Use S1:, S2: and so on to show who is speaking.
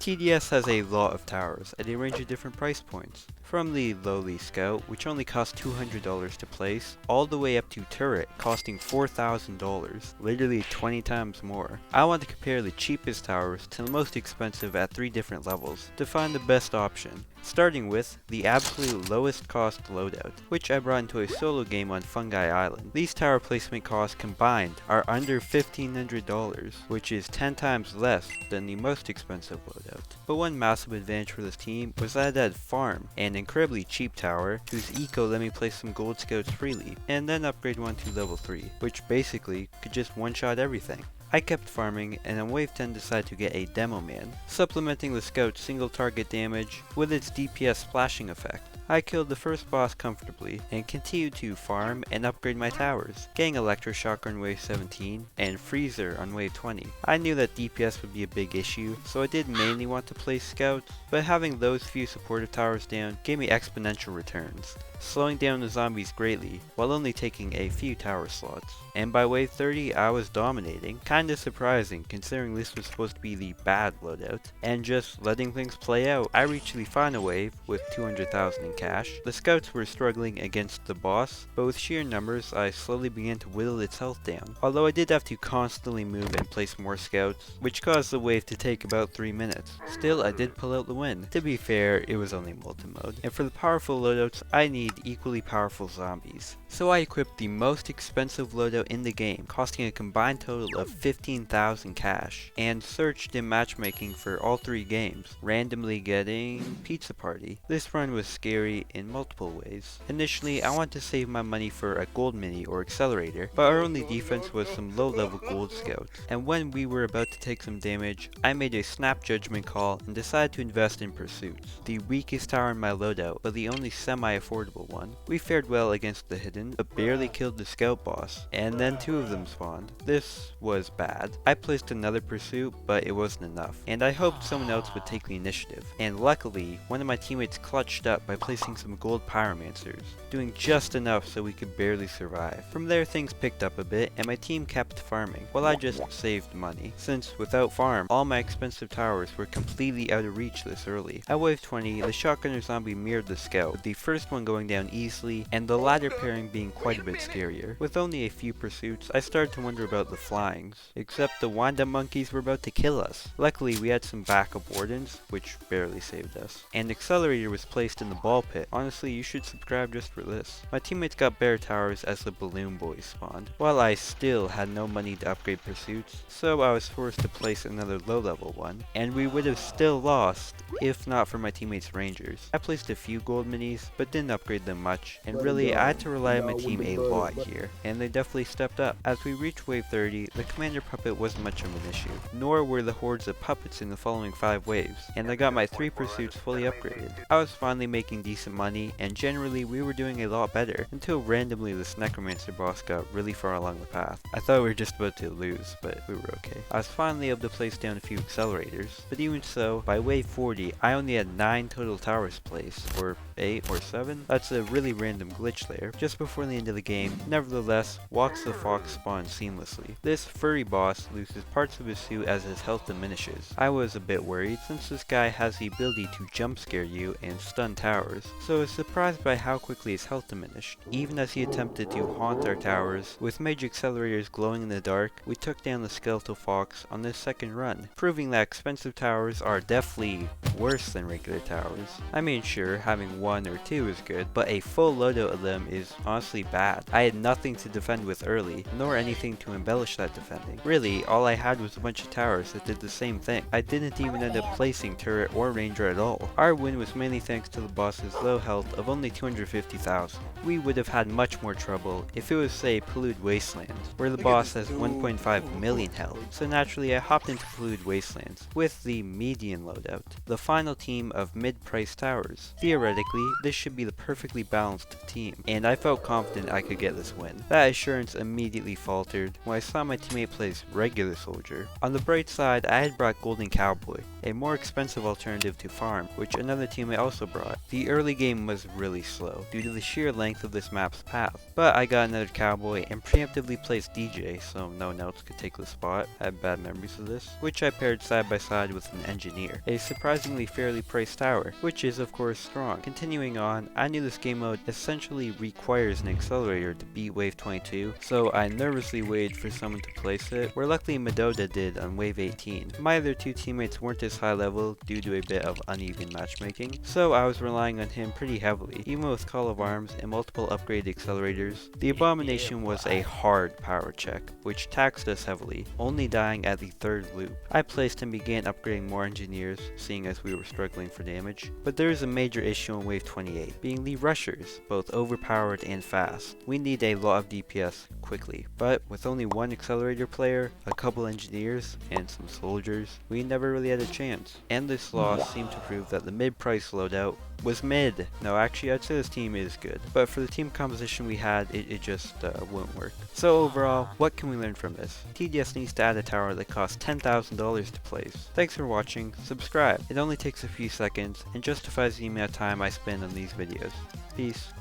S1: TDS has a lot of towers at a range of different price points, from the lowly Scout, which only costs $200 to place, all the way up to Turret, costing $4,000, literally 20 times more. I want to compare the cheapest towers to the most expensive at 3 different levels, to find the best option. Starting with the absolute lowest cost loadout, which I brought into a solo game on Fungi Island. These tower placement costs combined are under $1,500, which is 10 times less than the most expensive loadout. But one massive advantage for this team was that it had Farm, an incredibly cheap tower, whose eco let me place some gold scouts freely, and then upgrade one to level 3, which basically could just one-shot everything. I kept farming, and on wave 10 decided to get a Demo Man, supplementing the scout's single target damage with its DPS splashing effect. I killed the first boss comfortably, and continued to farm and upgrade my towers, getting Electroshock on wave 17, and Freezer on wave 20. I knew that DPS would be a big issue, so I did mainly want to place scouts, but having those few supportive towers down gave me exponential returns, slowing down the zombies greatly, while only taking a few tower slots. And by wave 30 I was dominating, kinda surprising considering this was supposed to be the bad loadout, and just letting things play out, I reached the final wave with 200,000 in cash. The scouts were struggling against the boss, but with sheer numbers I slowly began to whittle its health down, although I did have to constantly move and place more scouts, which caused the wave to take about 3 minutes. Still, I did pull out the win. To be fair, it was only Molten mode, and for the powerful loadouts I need equally powerful zombies. So I equipped the most expensive loadout in the game, costing a combined total of 15,000 cash, and searched in matchmaking for all 3 games, randomly getting Pizza Party. This run was scary in multiple ways. Initially, I wanted to save my money for a gold mini or accelerator, but our only defense was some low level gold scouts, and when we were about to take some damage, I made a snap judgment call and decided to invest in pursuits, the weakest tower in my loadout, but the only semi-affordable one. We fared well against the hidden, but barely killed the scout boss, and then 2 of them spawned. This was bad. I placed another pursuit, but it wasn't enough, and I hoped someone else would take the initiative, and luckily, one of my teammates clutched up by placing some gold pyromancers, doing just enough so we could barely survive. From there things picked up a bit, and my team kept farming, while I just saved money, since without farm, all my expensive towers were completely out of reach this early. At wave 20, the shotgunner zombie mirrored the scout, with the first one going down easily, and the latter pairing being quite a bit scarier. With only a few pursuits, I started to wonder about the flyings, except the wind-up monkeys were about to kill us. Luckily, we had some backup wardens, which barely saved us, and Accelerator was placed in the ball pit. Honestly, you should subscribe just for this. My teammates got better towers as the balloon boys spawned, while I still had no money to upgrade pursuits, so I was forced to place another low-level one, and we would have still lost if not for my teammates' rangers. I placed a few gold minis, but didn't upgrade them much, and really I had to rely on my team a lot here, and they definitely stepped up. As we reached wave 30, the commander puppet wasn't much of an issue, nor were the hordes of puppets in the following 5 waves, and I got my 3 pursuits fully upgraded. I was finally making decent money, and generally we were doing a lot better, until randomly this necromancer boss got really far along the path. I thought we were just about to lose, but we were okay. I was finally able to place down a few accelerators, but even so, by wave 40, I only had 9 total towers placed, or 8 or 7. That's a really random glitch there. Just before the end of the game, nevertheless, Walks the Fox spawns seamlessly. This furry boss loses parts of his suit as his health diminishes. I was a bit worried since this guy has the ability to jump scare you and stun towers, so I was surprised by how quickly his health diminished. Even as he attempted to haunt our towers, with mage accelerators glowing in the dark, we took down the skeletal fox on this second run, proving that expensive towers are definitely worse than regular towers. I mean, sure, having 1 or 2 is good, but a full loadout of them is honestly bad. I had nothing to defend with early, nor anything to embellish that defending. Really, all I had was a bunch of towers that did the same thing. I didn't even end up placing turret or ranger at all. Our win was mainly thanks to the boss's low health of only 250,000. We would have had much more trouble if it was, say, Polluted Wastelands, where the boss has 1.5 million health, so naturally I hopped into Polluted Wastelands with the median loadout, the final team of mid-price towers. Theoretically, this should be the perfectly balanced team, and I felt confident I could get this win. That assurance immediately faltered when I saw my teammate place regular soldier. On the bright side, I had brought Golden Cowboy, a more expensive alternative to farm, which another teammate also brought. The early early game was really slow due to the sheer length of this map's path, but I got another cowboy and preemptively placed DJ so no one else could take the spot. I have bad memories of this, which I paired side by side with an engineer, a surprisingly fairly priced tower, which is of course strong. Continuing on, I knew this game mode essentially requires an accelerator to beat wave 22, so I nervously waited for someone to place it, where luckily Medoda did on wave 18. My other two teammates weren't as high level due to a bit of uneven matchmaking, so I was relying on him pretty heavily. Even with Call of Arms and multiple upgraded accelerators, the Abomination was a hard power check, which taxed us heavily, only dying at the third loop. I placed and began upgrading more engineers, seeing as we were struggling for damage, but there is a major issue in wave 28, being the rushers, both overpowered and fast. We need a lot of DPS quickly, but with only one accelerator player, a couple engineers, and some soldiers, we never really had a chance. And this loss seemed to prove that the mid-price loadout was mid. No, actually I'd say this team is good, but for the team composition we had, it just wouldn't work. So overall, what can we learn from this? TDS needs to add a tower that costs $10,000 to place. Thanks for watching, subscribe. It only takes a few seconds and justifies the amount of time I spend on these videos. Peace.